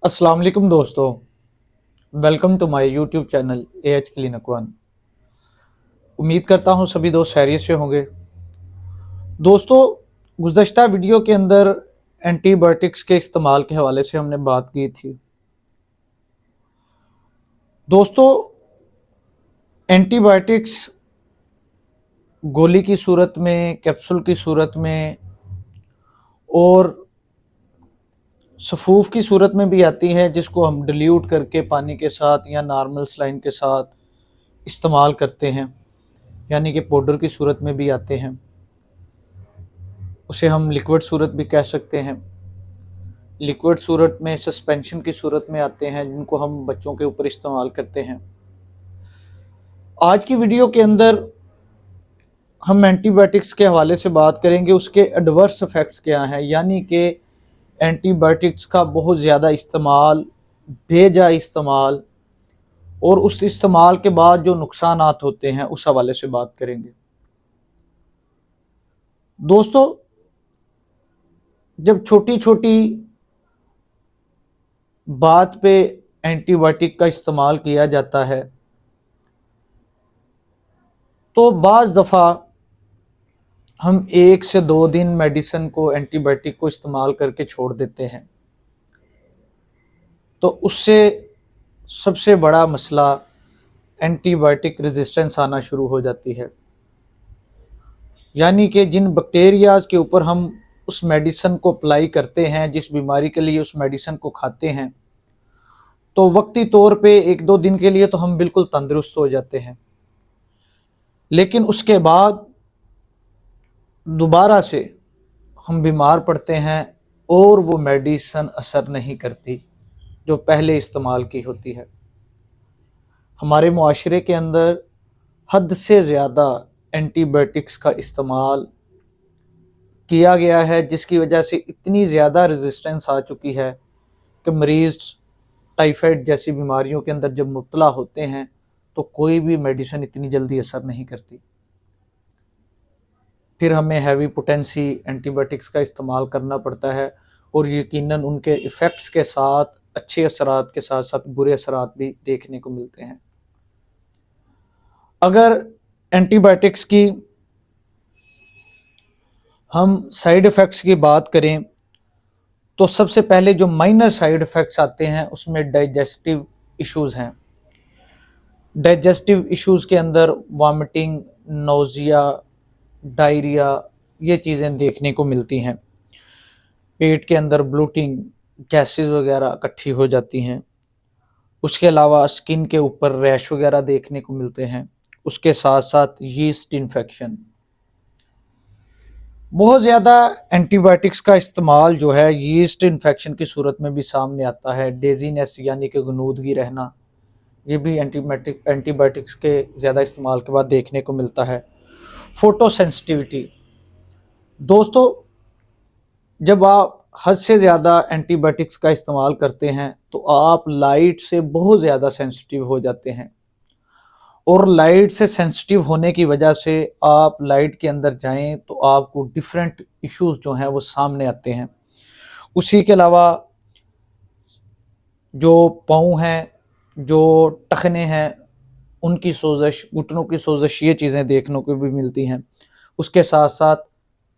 अस्सलाम वालेकुम दोस्तों। Welcome to my YouTube channel AH clinic one. उम्मीद करता हूँ सभी दोस्त खैरियत से होंगे। दोस्तों, गुज़श्ता वीडियो के अंदर एंटीबायोटिक्स के इस्तेमाल के हवाले से हमने बात की थी। दोस्तों, एंटीबायोटिक्स गोली की सूरत में, कैप्सूल की सूरत में और सफूफ की सूरत में भी आती हैं, जिसको हम डिल्यूट करके पानी के साथ या नॉर्मल सलाइन के साथ इस्तेमाल करते हैं, यानी कि पाउडर की सूरत में भी आते हैं। उसे हम लिक्विड सूरत भी कह सकते हैं। लिक्विड सूरत में, सस्पेंशन की सूरत में आते हैं, जिनको हम बच्चों के ऊपर इस्तेमाल करते हैं। आज की वीडियो के अंदर हम एंटीबायोटिक्स के हवाले से बात करेंगे, उसके एडवर्स इफ़ेक्ट्स क्या हैं, यानी कि एंटीबायोटिक्स का बहुत ज़्यादा इस्तेमाल, बेजा इस्तेमाल और उस इस्तेमाल के बाद जो नुकसानात होते हैं उस हवाले से बात करेंगे। दोस्तों, जब छोटी छोटी बात पे एंटीबायोटिक का इस्तेमाल किया जाता है तो बाज़ दफ़ा हम 1 से 2 दिन मेडिसिन को, एंटीबायोटिक को इस्तेमाल करके छोड़ देते हैं। तो उससे सबसे बड़ा मसला एंटीबायोटिक रेजिस्टेंस आना शुरू हो जाती है, यानी कि जिन बैक्टीरियाज के ऊपर हम उस मेडिसिन को अप्लाई करते हैं, जिस बीमारी के लिए उस मेडिसिन को खाते हैं, तो वक्ती तौर पे 1-2 दिन के लिए तो हम बिल्कुल तंदुरुस्त हो जाते हैं, लेकिन उसके बाद दोबारा से हम बीमार पड़ते हैं और वो मेडिसिन असर नहीं करती जो पहले इस्तेमाल की होती है। हमारे मुआशरे के अंदर हद से ज़्यादा एंटीबायोटिक्स का इस्तेमाल किया गया है, जिसकी वजह से इतनी ज़्यादा रेजिस्टेंस आ चुकी है कि मरीज़ टाइफाइड जैसी बीमारियों के अंदर जब मुब्तला होते हैं तो कोई भी मेडिसिन इतनी जल्दी असर नहीं करती। फिर हमें हैवी पोटेंसी एंटीबायोटिक्स का इस्तेमाल करना पड़ता है, और यकीनन उनके इफ़ेक्ट्स के साथ, अच्छे असरात के साथ साथ बुरे असरात भी देखने को मिलते हैं। अगर एंटीबायोटिक्स की हम साइड इफ़ेक्ट्स की बात करें तो सबसे पहले जो माइनर साइड इफ़ेक्ट्स आते हैं उसमें डाइजेस्टिव इश्यूज़ हैं। डाइजेस्टिव इश्यूज़ के अंदर वॉमिटिंग, नोज़िया, डायरिया, ये चीज़ें देखने को मिलती हैं। पेट के अंदर ब्लोटिंग, गैसेस वगैरह इकट्ठी हो जाती हैं। उसके अलावा स्किन के ऊपर रैश वगैरह देखने को मिलते हैं। उसके साथ साथ यीस्ट इन्फेक्शन। बहुत ज़्यादा एंटीबायोटिक्स का इस्तेमाल जो है यीस्ट इन्फेक्शन की सूरत में भी सामने आता है। डेजीनेस यानी कि गनूदगी रहना, ये भी एंटीबायोटिक्स के ज़्यादा इस्तेमाल के बाद देखने को मिलता है। Photo sensitivity. दोस्तों, जब आप हद से ज़्यादा एंटीबायोटिक्स का इस्तेमाल करते हैं तो आप लाइट से बहुत ज़्यादा सेंसिटिव हो जाते हैं, और लाइट से सेंसिटिव होने की वजह से आप लाइट के अंदर जाएं तो आपको डिफरेंट इश्यूज जो हैं वो सामने आते हैं। उसी के अलावा जो पाँव हैं, जो टखने हैं, उनकी सोजश, घुटनों की सोजश, ये चीज़ें देखने को भी मिलती हैं। उसके साथ साथ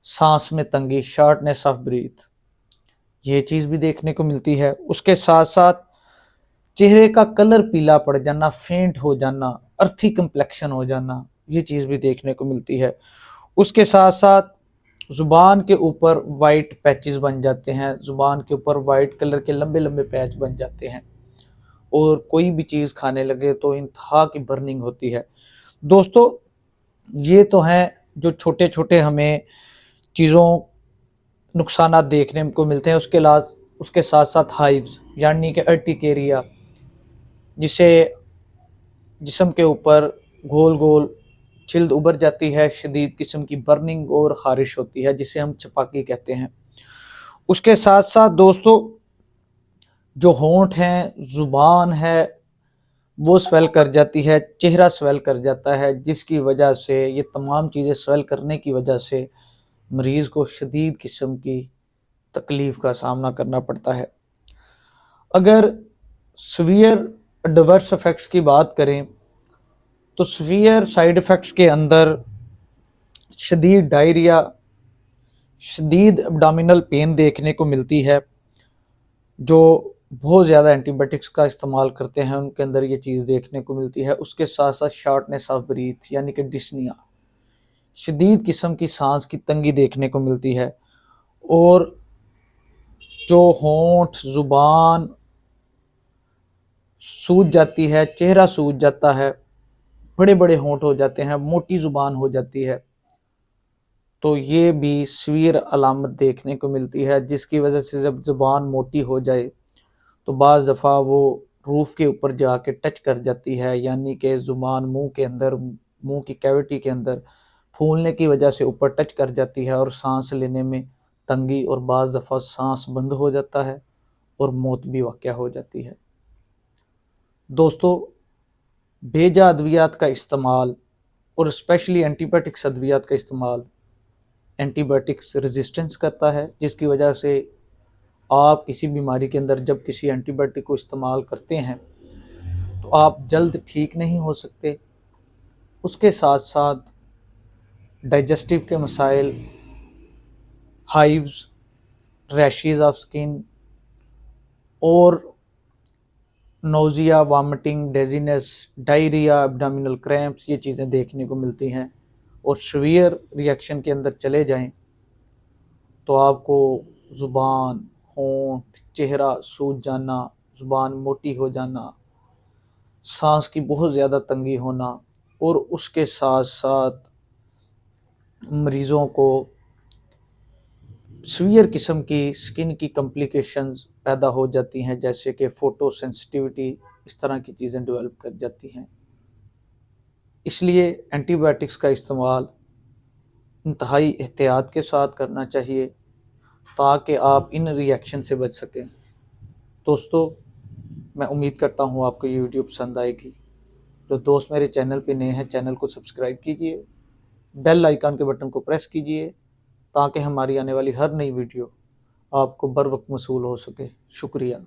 सांस में तंगी, शॉर्टनेस ऑफ ब्रीथ, ये चीज़ भी देखने को मिलती है। उसके साथ साथ चेहरे का कलर पीला पड़ जाना, फेंट हो जाना, अर्थी कम्प्लेक्शन हो जाना, ये चीज़ भी देखने को मिलती है। उसके साथ साथ ज़ुबान के ऊपर वाइट पैचेस बन जाते हैं, ज़ुबान के ऊपर वाइट कलर के लंबे लंबे पैच बन जाते हैं, और कोई भी चीज़ खाने लगे तो इंतहा की बर्निंग होती है। दोस्तों, ये तो हैं जो छोटे छोटे हमें चीज़ों, नुकसानात देखने को मिलते हैं। उसके साथ साथ हाइव्स यानी कि अर्टिकेरिया, जिसे जिस्म के ऊपर गोल गोल छिल्द उभर जाती है, शदीद किस्म की बर्निंग और ख़ारिश होती है, जिसे हम चपाकी कहते हैं। उसके साथ साथ दोस्तों, जो होंठ हैं, ज़ुबान है, वो स्वेल कर जाती है, चेहरा स्वेल कर जाता है, जिसकी वजह से, ये तमाम चीज़ें स्वेल करने की वजह से मरीज़ को शदीद किस्म की तकलीफ़ का सामना करना पड़ता है। अगर सीवियर एडवर्स इफेक्ट्स की बात करें तो सीवियर साइड इफ़ेक्ट्स के अंदर शदीद डायरिया, शदीद एब्डोमिनल पेन देखने को मिलती है। जो बहुत ज़्यादा एंटीबायोटिक्स का इस्तेमाल करते हैं उनके अंदर ये चीज़ देखने को मिलती है। उसके साथ साथ शॉर्टनेस ऑफ ब्रीथ यानी कि डिस्निया, शदीद किस्म की सांस की तंगी देखने को मिलती है। और जो होंठ, ज़ुबान सूज जाती है, चेहरा सूज जाता है, बड़े बड़े होंठ हो जाते हैं, मोटी ज़ुबान हो जाती है, तो ये भी सीवियर अलामत देखने को मिलती है। जिसकी वजह से जब ज़ुबान मोटी हो जाए तो बाज़ दफ़ा वो रूफ़ के ऊपर जाके टच कर जाती है, यानी कि ज़ुबान मुंह के अंदर, मुंह की कैविटी के अंदर फूलने की वजह से ऊपर टच कर जाती है और सांस लेने में तंगी और बाज़ दफ़ा सांस बंद हो जाता है और मौत भी वाक़या हो जाती है। दोस्तों, बेजा अद्वियात का इस्तेमाल और स्पेशली एंटीबायोटिक्स अद्वियात का इस्तेमाल एंटीबायोटिक्स रेजिस्टेंस करता है, जिसकी वजह से आप किसी बीमारी के अंदर जब किसी एंटीबायोटिक को इस्तेमाल करते हैं तो आप जल्द ठीक नहीं हो सकते। उसके साथ साथ डाइजेस्टिव के मसाइल, हाइव्स, रैशेज़ ऑफ स्किन और nausea, vomiting, dizziness, diarrhoea, abdominal cramps, ये चीज़ें देखने को मिलती हैं। और सीवियर रिएक्शन के अंदर चले जाएं तो आपको ज़ुबान, होंठ, चेहरा सूज जाना, ज़ुबान मोटी हो जाना, सांस की बहुत ज़्यादा तंगी होना और उसके साथ साथ मरीज़ों को सीवियर किस्म की स्किन की कॉम्प्लिकेशंस पैदा हो जाती हैं, जैसे कि फ़ोटो सेंसिटिविटी, इस तरह की चीज़ें डेवलप कर जाती हैं। इसलिए एंटीबायोटिक्स का इस्तेमाल इंतहाई एहतियात के साथ करना चाहिए ताकि आप इन रिएक्शन से बच सकें। दोस्तों, मैं उम्मीद करता हूँ आपको ये वीडियो पसंद आएगी। जो दोस्त मेरे चैनल पे नए हैं, चैनल को सब्सक्राइब कीजिए, बेल आइकन के बटन को प्रेस कीजिए ताकि हमारी आने वाली हर नई वीडियो आपको बर वक्त मौसूल हो सके। शुक्रिया।